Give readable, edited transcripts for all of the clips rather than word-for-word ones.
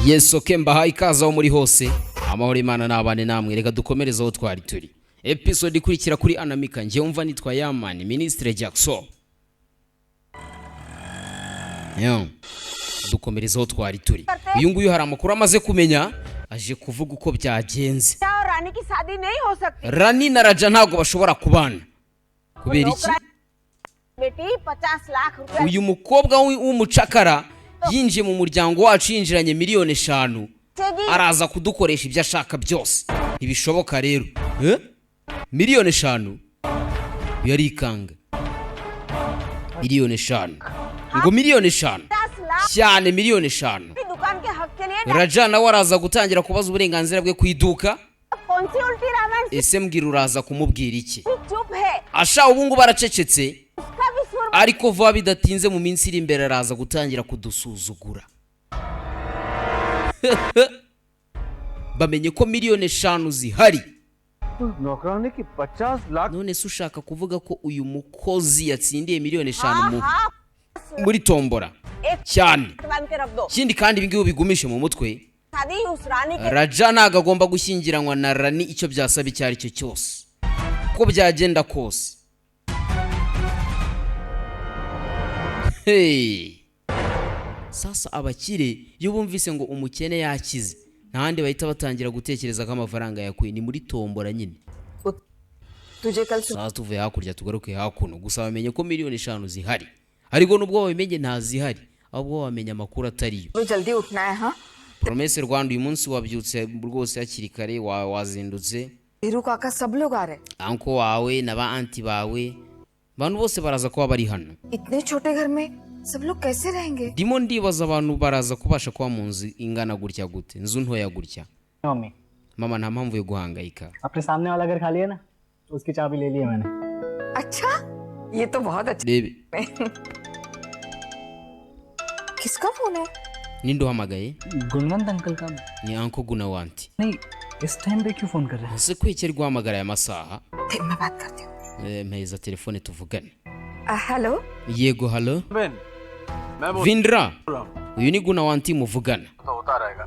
Yesu kemba ikaze aho muri hose amahoro Imana nabane namwe reka dukomereze aho twari turi episode ikurikira kuri Anamika nje umva nitwa Yamani Ministre Jackson dukomereze aho twari turi uyu nguyu hari amakuru amaze kumenya aje kuvuga uko byagenze Rani na Raja ntago bashobora kubana kubera iki uyu mukobwa w'umucakara yinjiye mu muryango wacu yinjiranye miliyoni 5 araza kudukoresha ibyo ashaka byose ntibishoboka rero miliyoni 5 yarikanga miliyoni 5 ngo miliyoni 5 cyane miliyoni 5 Raja nawe araza gutangira kubaza uburenganzira bwe ku iduka ese mbwira uraza kumubwira iki asha ubu ngo baracecetse ariko vuba bidatinze mu minsi iri imbere araza gutangira kudusuzugura bamenye ko miliyoni 5 zihari नौकरानी की 50 lakh none se ushaka kuvuga ko uyu mukozi yatsindiye miliyoni 5 muri tombora cyane kindi kandi ibingibi bigumishe mu mutwe Raja ntago agomba gushyingiranwa na Rani icyo byasaba icyari cyo cyose ko byagenda kose sasa abakire iyo bumvise ngo umukene yakize ntahandi bahita batangira gutekereza ko amafaranga yakuye ni muri tombora nyine sasa tuvuye hakurya tugaruke hakuno gusa bamenye ko miliyoni 5 zihari ariko nubwo babimenye ntazihari ahubwo bamenye amakuru atariyo Promesse Rwanda uyu munsi wabyutse rwose hakiri kare wazindutse kaka सब लोग आ रहे anko wawe na ba anti bawe bantu bose baraza kuba bari hano इतने छोटे घर में सब लोग कैसे रहेंगे ndimo ndibaza abantu baraza kubasha kuba mu nzu ingana gutya gute nzu ntoya gutya mummy mama nta mpamvu yo guhangayika अपने सामने वाला घर खाली है ना तो उसकी चाबी ले ली है मैंने अच्छा ये तो बहुत अच्छा rebe किसका फोन है nindo hamagaye गुणवंत अंकल का ni anko Gunawanti नहीं इस टाइम पे क्यों फोन कर रहे हैं ese kwikeri guhamagara aya masaha ठीक मैं बात करती हूँ mpeza telefone tuvugane hello yego hallo मैं Vindra uyu ni Gunawanti muvugana तो होता रहेगा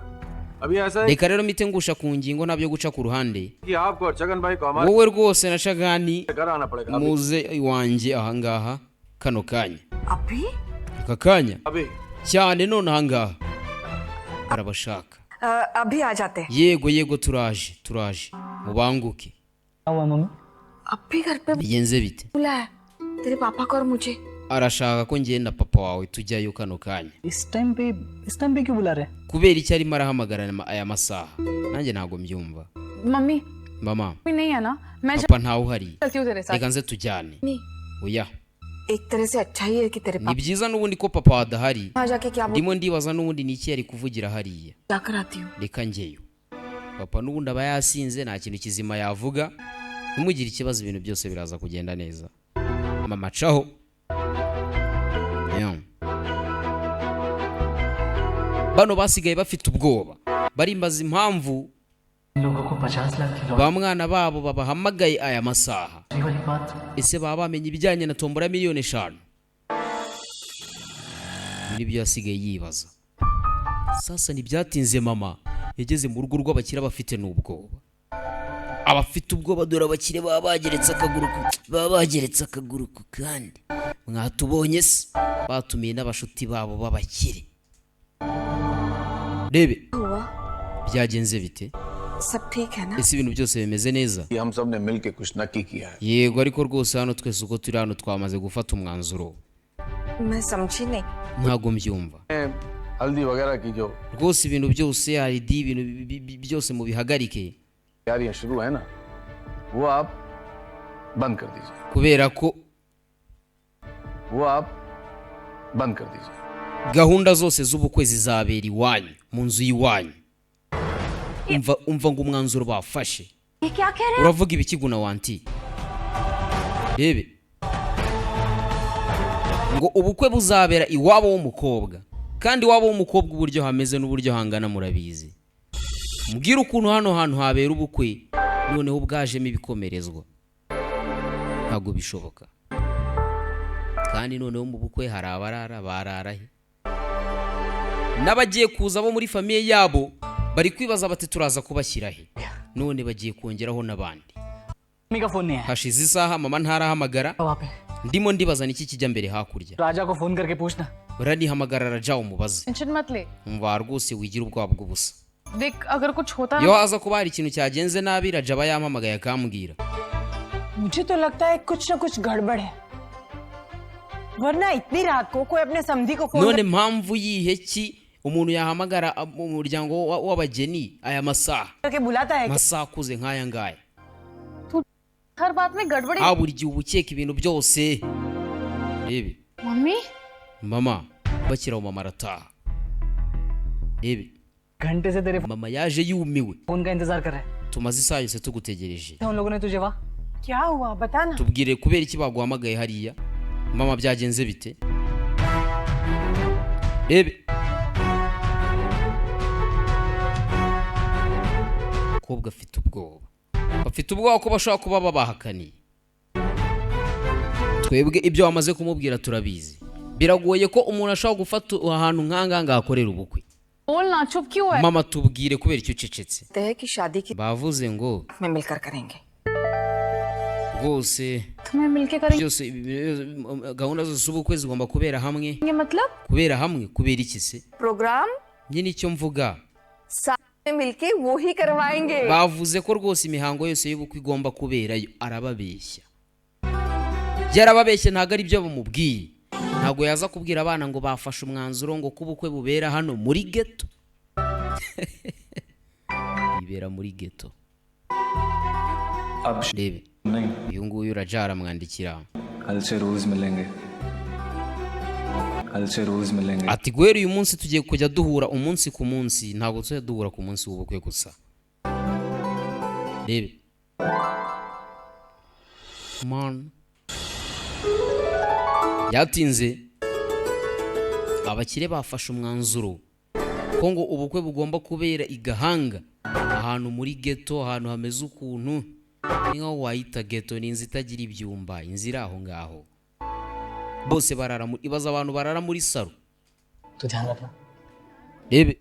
अभी ऐसा है reka rero mite ngusha ku ngingo nabyo guca ku ruhande कि आपको और जगन भाई को हमारे wowe rwose na Shagani घर आना पड़ेगा अभी muze iwanjye ahangaha kano kanya अभी aka kanya अभी cyane none ahangaha arabashaka अभी आ जाते हैं yego turaje mubanguke क्या हुआ मम्मी अभी घर पे bigenze bite बुला है तेरे पापा को और मुझे arashaka ko ngenda papa wawe tujyayo kano kanya इस टाइम पे क्यों बुला रहे हैं kubera icyo arimo arahamagara aya masaha nanjye ntago mbyumva mummy mama नहीं है ना मैं papa ntawe uhari चलती हूँ तेरे साथ reka nze tujyane नहीं oya एक तरह से अच्छा ही है कि तेरे ni पापा byiza n'ubundi ko papa wadahari वहाँ जाके क्या ndimo ndibaza n'ubundi ni iki yari kuvugira hariya जाकर आती हूँ reka njyeyo papa n'ubundi aba yasinze nta kintu kizima yavuga ntimugire ikibazo ibintu byose biraza kugenda neza mama caho bano basigaye bafite ubwoba barimbaza impamvu इन लोगों को 50 लाख की ba mwana babo babahamagaye aya masaha lottery वाली बात ese baba bamenye ibijyanye na tombora miliyoni 5 nibyo yasigaye yibaza sasa ntibyatinze mama yageze mu rugo rw'abakire bafite n'ubwoba abafite ubwoba dore abakire baba bageretse akaguru kandi mwatubonye se batumiye n'abashuti babo b'abakire rebe हुआ byagenze bite सब ठीक है ना ese ibintu byose bimeze neza कि हम सब ने मिलके कुछ नक्की किया है yego ariko rwose hano twese uko turi hano twamaze gufata umwanzuro मैं समझी नहीं ntago mbyumva हल्दी वगैरह की जो rwose ibintu byose hari di ibintu byose mu bihagarike तैयारियां शुरू है ना वो आप बंद कर दीजिए kubera ko वो आप बंद कर दीजिए gahunda zose z'ubukwe zizabera iwanyu mu nzu y'iwanyu umva ngo umwanzuro bafashe ये क्या कह रहे uravuga ibiki Gunawanti rebe ngo ubukwe buzabera iwabo w'umukobwa kandi iwabo w'umukobwa uburyo hameze n'uburyo hangana murabizi mbwira ukuntu hano hantu habera ubukwe noneho bwajemo ibikomerezwa ntabwo bishoboka kandi noneho mu bukwe hari abarara barara he n'abagiye kuza bo muri famiye yabo bari kwibaza bati turaza kubashyira he, none bagiye kongeraho n'abandi. Mummy का फोन नहीं है hashize isaha mama ntarahamagara, वहाँ पे ndimo ndibaza niki kijya mbere hakurya. राजा को फोन करके पूछना baranihamagara Raja umubaze. Tension मत ले umva rwose wigira ubwoba bw'ubusa. देख अगर कुछ होता iyo ना haza kuba hari ikintu cyagenze nabi Raja aba yampamagaye akambwira. मुझे तो लगता है कुछ ना कुछ गड़बड़ है, वरना इतनी रात को कोई अपने समधी को phone none mpamvu yihe ki umuntu yahamagara mu muryango w'abageni aya masaha करके बुलाता है? masaha akuze nk'aya ngaya. हर बात में गड़बड़ी ha buri gihe uba ukeka ibintu byose. rebe mummy mama bakiraho mama arataha. rebe घंटे से तेरे mama yaje yumiwe, फोन का इंतजार कर रहे tumaze isaha yose tugutegereje. हैं उन लोगों ने तुझे वहाँ क्या हुआ बता ना। tubwire kubera iki baguhamagaye hariya mama, byagenze bite? rebe kobwa afite ubwoba, bafite ubwoba ko bashobora kuba babahakaniye. twebwe ibyo wamaze kumubwira turabizi, biragoye ko umuntu ashobora gufata ahantu nk'ahangaha ahakorera ubukwe. बोलना चुप क्यों है mama tubwire kubera icyo ucecetse. है कि शादी की bavuze ngo में मिलकर करेंगे। rwose तुम्हें मिलके करेंगे byose gahunda zose z'ubukwe zigomba kubera hamwe. मतलब kubera hamwe kubera iki se? Programme nyine icyo mvuga साथ में मिलके वो ही करवाएंगे। bavuze ko rwose imihango yose y'ubukwe igomba kuberayo. arababeshya, yarababeshye, ntabwo ari byo bamubwiye. ntabwo yaza kubwira abana ngo bafashe umwanzuro ngo kubukwe bubera hano muri ghetto. bibera muri ghetto. अब rebe नहीं, uyu nguyu Raja aramwandikira कल से रोज मिलेंगे, कल से रोज मिलेंगे। ati guhera uyu munsi tugiye kujya duhura umunsi ku munsi, ntabwo tuzajya duhura ku munsi w'ubukwe gusa. rebe man yatinze, abakire bafashe umwanzuro ko ngo ubukwe bugomba kubera i Gahanga, ahantu muri ghetto, ahantu hameze ukuntu ni nkaho wahita ghetto, ni inzu itagira ibyumba, inzu iri aho ngaho. bose barara ibaza abantu barara muri saro. तो ध्यान रखना rebe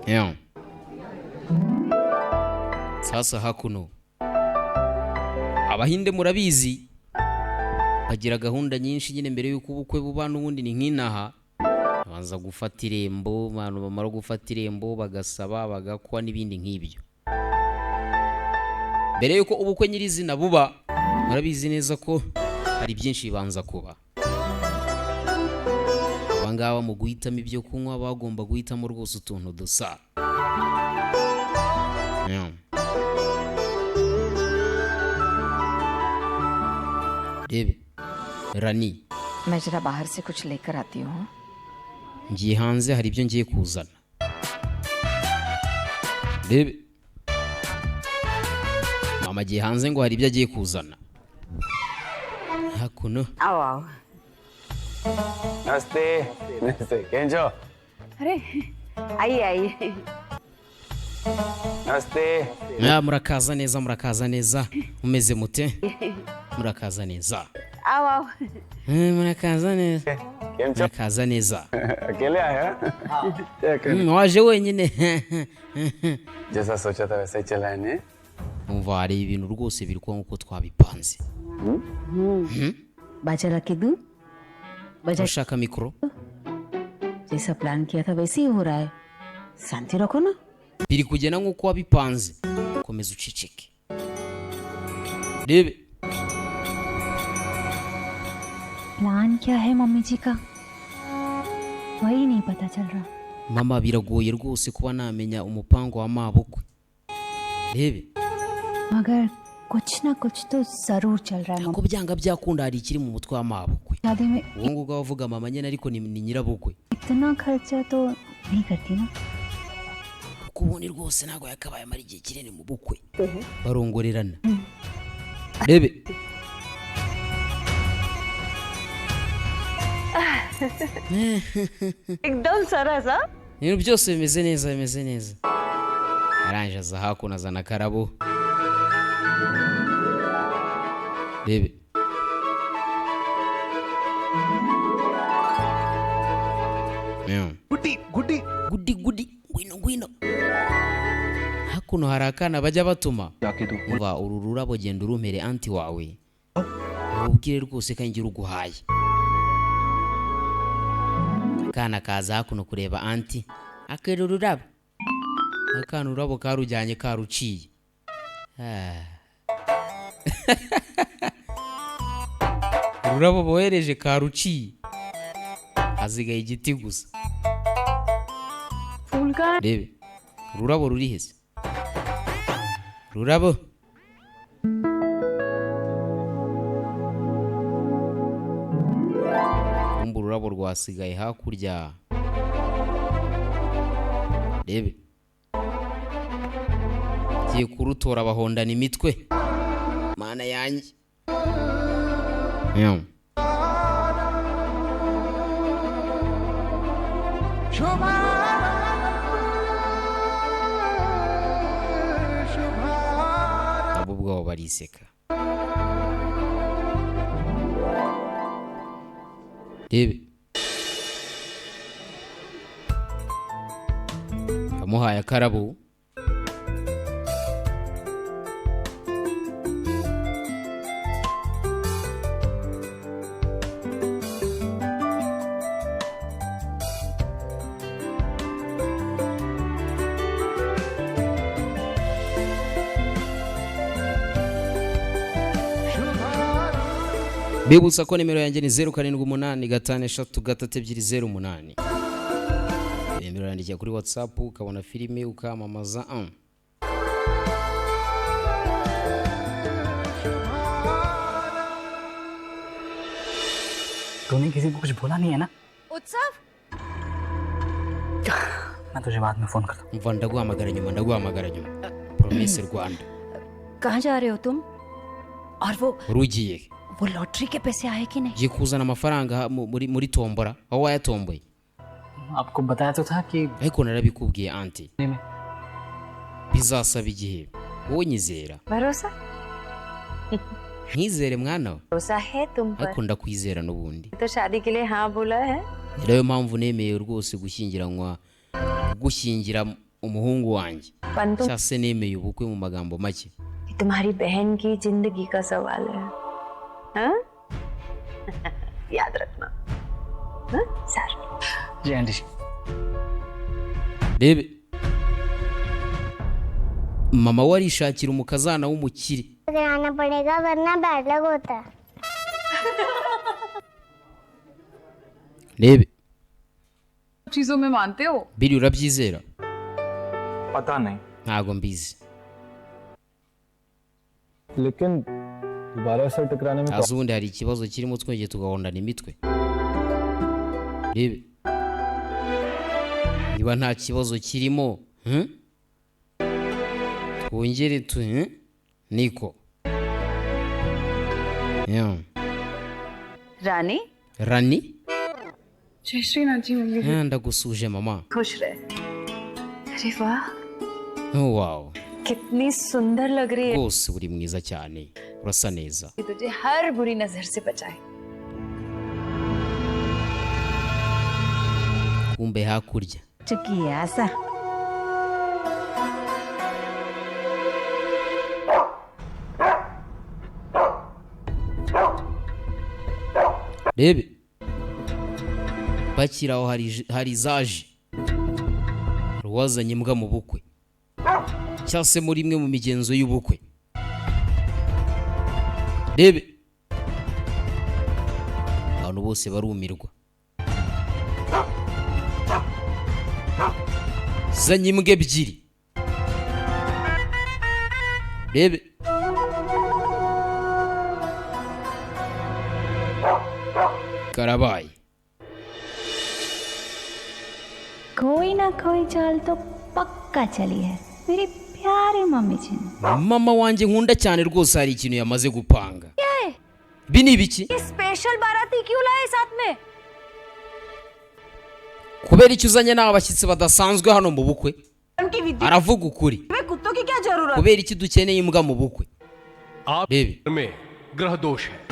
yeah. sasa hakuno abahinde murabizi bagira gahunda nyinshi nyine mbere y'uko ubukwe buba, n'ubundi ni nk'inaha babanza gufata irembo, abantu bamara gufata irembo bagasaba bagakwa n'ibindi nk'ibyo. mbere y'uko ubukwe nyirizina buba, murabizi neza ko hari byinshi bibanza kuba. abangaba mu guhitamo ibyo kunywa bagomba guhitamo rwose utuntu dusa. yeah. rebe Rani, मैं जरा बाहर से कुछ लेकर आती हूँ। ngiye hanze hari ibyo ngiye kuzana. rebe mama agiye hanze ngo hari ibyo agiye kuzana. hakuno आओ आओ। नमस्ते नमस्ते केम छो अरे आइए आइए। नमस्ते murakaza neza, murakaza neza, mumeze mute? murakaza neza, आओ आओ। murakaza neza, केम छो murakaza neza. अकेले आए हैं क्या कर waje wenyine? जैसा सोचा था वैसा ही चला है ने umva hari ibintu rwose biri kuba nk'uko twabipanze. बाजा रख के दूं? बजा urashaka mikoro? जैसा प्लान किया था वैसे ही हो रहा है, शांति रखो ना। biri kugenda nk'uko wabipanze, komeza uceceke. rebe plan क्या है मम्मी जी का वही नहीं पता चल रहा। mama biragoye rwose kuba namenya umupango wa mabukwe. rebe मगर कुछ ना कुछ तो जरूर चल रहा है ko mummy. byanga byakunda hari ikiri mu mutwe wa mabukwe. शादी में uwo nguwo avuga mama nyine ariko ni nyirabukwe, इतना खर्चा तो नहीं करती ना। kuko ubundi rwose ntabwo yakabaye amara igihe kinini mu bukwe barongorerana. rebe एकदम सरस हाँ। ibintu byose bimeze neza, bimeze neza. arangije aza hakuno azana akarabo. rebe गुड्डी गुड्डी gudi gudi ngwino ngwino hakuno hari akana bajya batuma जाके तू umva uru rurabo genda urumpere anti wawe ubwire rwose kangira uguhaye akana kaza hakuno kureba anti akera ururabo akana ururabo karujyanye karuciye ururabo bohereje karuciye hasigaye igiti gusa फूल का rebe ururabo ruri hese rurabo kumva ururabo rwasigaye hakurya rebe giye kurutora bahondana imitwe mana yanjye abo ubwabo bariseka rebe amuhaye akarabo bibutsa ko nimero yanjye ni 0785533208 nimero yanjye kuri WhatsApp ukabona filime ukamamaza तूने किसी को कुछ बोला नहीं है ना? उत्सव मैं तुझे बाद में फोन करता हूँ। umva ndaguhamagara nyuma Promise Rwanda कहाँ जा रहे हो तुम? और rugiye वो लॉटरी के पैसे आए कि नहीं? giye kuzana amafaranga muri tombora aho wayatomboye आपको बताया तो था कि ariko narabikubwiye anti नहीं में bizasaba igihe wowe nyizera भरोसा nkizere mwana we भरोसा है तुम पर ariko ndakwizera n'ubundi तो शादी के लिए हाँ बोला है ni nayo mpamvu nemeye rwose gushyingira umuhungu wanjye पंतु cyangwa se nemeye ubukwe mu magambo make तुम्हारी बहन की जिंदगी का सवाल है हाँ? याद रखना हाँ? सर जी aunty rebe mama we arishakira umukazana w'umukire कराना पड़ेगा वरना बैड लक होता है rebe चीजों में मानते हो biri urabyizera पता नहीं ntago mbizi लेकिन दोबारा से टकराने में azi ubundi hari ikibazo kirimo twongeye tugahondana imitwe rebe niba nta kibazo kirimo twongere niko रानी rani जयश्री नाची मम्मी ndagusuje mama खुश रहे अरे वाह oh wow कितनी सुंदर लग रही है rwose uri mwiza cyane urasa neza कि तुझे हर बुरी नजर से बचाए kumbe hakurya चुकी है ऐसा rebe bakiri aho hari zaje ruwazanye imbwa mu bukwe cyangwa se muri imwe mu migenzo y'ubukwe rebe abantu bose barumirwa zanye imbwa ebyiri rebe karabaye कोई ना कोई चाल तो पक्का चली है मेरी प्यारी मम्मी जी ने mama wanjye nkunda cyane rwose hari ikintu yamaze gupanga ibi ni ibiki special बाराती क्यों लाए साथ में kubera icyo uzanye n'aba bashyitsi badasanzwe hano mu bukwe aravuga ukuri कुत्तों की क्या जरूरत kubera iki dukeneye imbwa mu bukwe आप rebe में ग्रह दोष है